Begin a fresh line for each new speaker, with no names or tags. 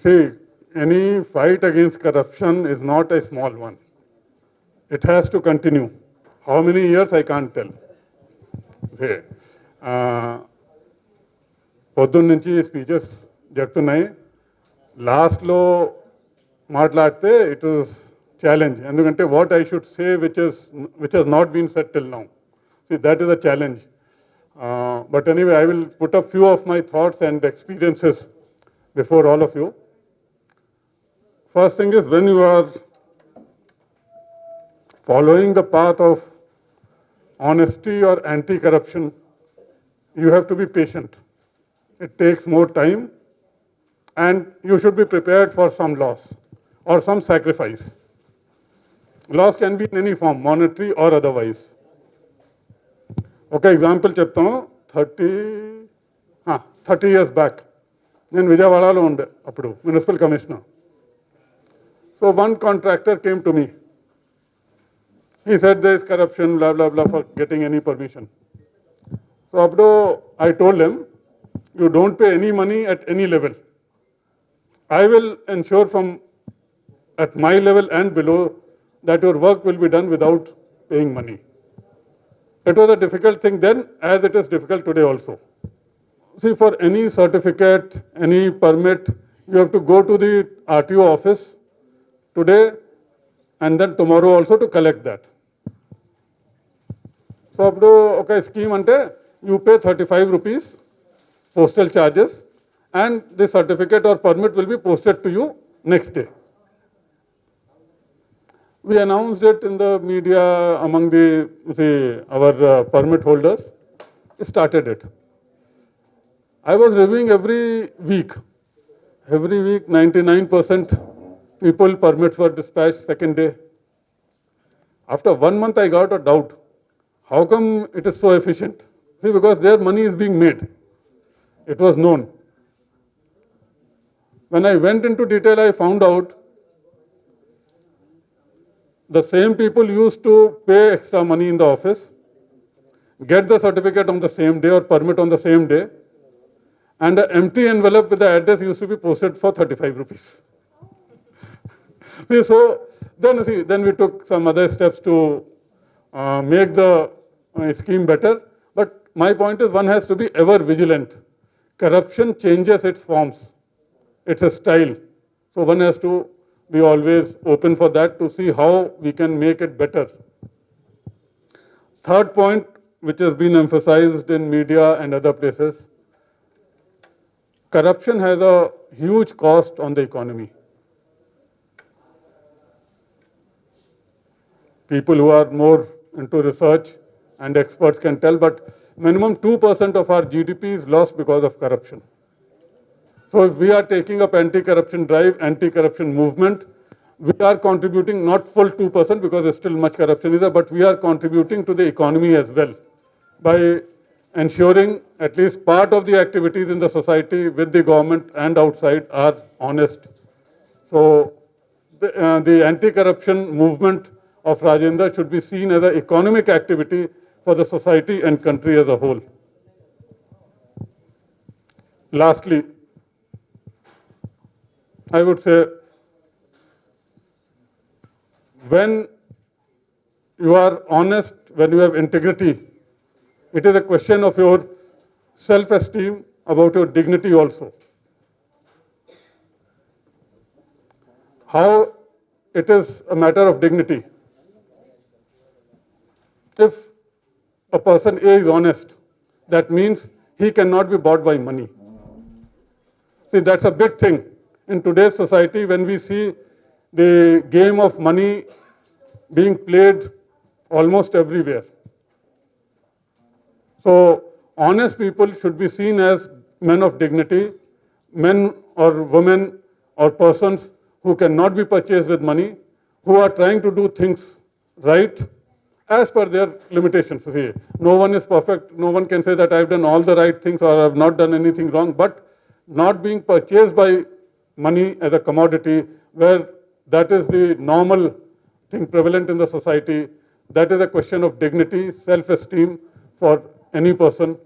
See, any fight against corruption is not a small one. It has to continue. How many years, I can't tell. See, పొద్దున్న నుంచి speeches చెప్తున్నాయి. లాస్ట్లో మాట్లాడితే it is challenge. ఎందుకంటే what I should say which has not been set till now. See, that is a challenge. But anyway, I will put a few of my thoughts and experiences before all of you. First thing is, when you are following the path of honesty or anti-corruption, you have to be patient. It takes more time, and you should be prepared for some loss or some sacrifice. Loss can be in any form, monetary or otherwise. ఒక example చెప్తాను. 30 years back నేను విజయవాడలో ఉండే అప్పుడు municipal commissioner. So one contractor came to me. He said there is corruption, blah, blah, blah, for getting any permission. So apdo I told him, you don't pay any money at any level. I will ensure from at my level and below that your work will be done without paying money. It was a difficult thing then, as it is difficult today also. See, for any certificate, any permit, you have to go to the RTO office today and then tomorrow also to collect that. So, apdo okay scheme ante you pay 35 rupees postal charges and the certificate or permit will be posted to you next day. We announced it in the media among our permit holders. Started it. I was reviewing every week. Every week, 99% people permits were dispatched second day. After 1 month, I got a doubt. How come it is so efficient? See, because their money is being made. It was known. When I went into detail, I found out the same people used to pay extra money in the office, get the certificate on the same day or permit on the same day, and an empty envelope with the address used to be posted for 35 rupees. So then we took some other steps to make the scheme better. But my point is, one has to be ever vigilant. Corruption changes its forms. It's a style. So one has to be always open for that to see how we can make it better. Third point, which has been emphasized in media and other places, corruption has a huge cost on the economy. People who are more into research and experts can tell, but minimum 2% of our GDP is lost because of corruption. So if we are taking up anti-corruption drive, anti-corruption movement, we are contributing not full 2% because there's still much corruption either, but we are contributing to the economy as well by ensuring at least part of the activities in the society with the government and outside are honest. So the anti-corruption movement of Rajendra should be seen as an economic activity for the society and country as a whole. Lastly, I would say, when you are honest, when you have integrity, it is a question of your self-esteem, about your dignity also. How it is a matter of dignity. If a person A is honest, that means he cannot be bought by money. See, that's a big thing. In today's society, when we see the game of money being played almost everywhere. So honest people should be seen as men of dignity, men or women or persons who cannot be purchased with money, who are trying to do things right as per their limitations. See, no one is perfect. No one can say that I've done all the right things or I've not done anything wrong, but not being purchased by money as a commodity, where that is the normal thing prevalent in the society. That is a question of dignity, self-esteem for any person.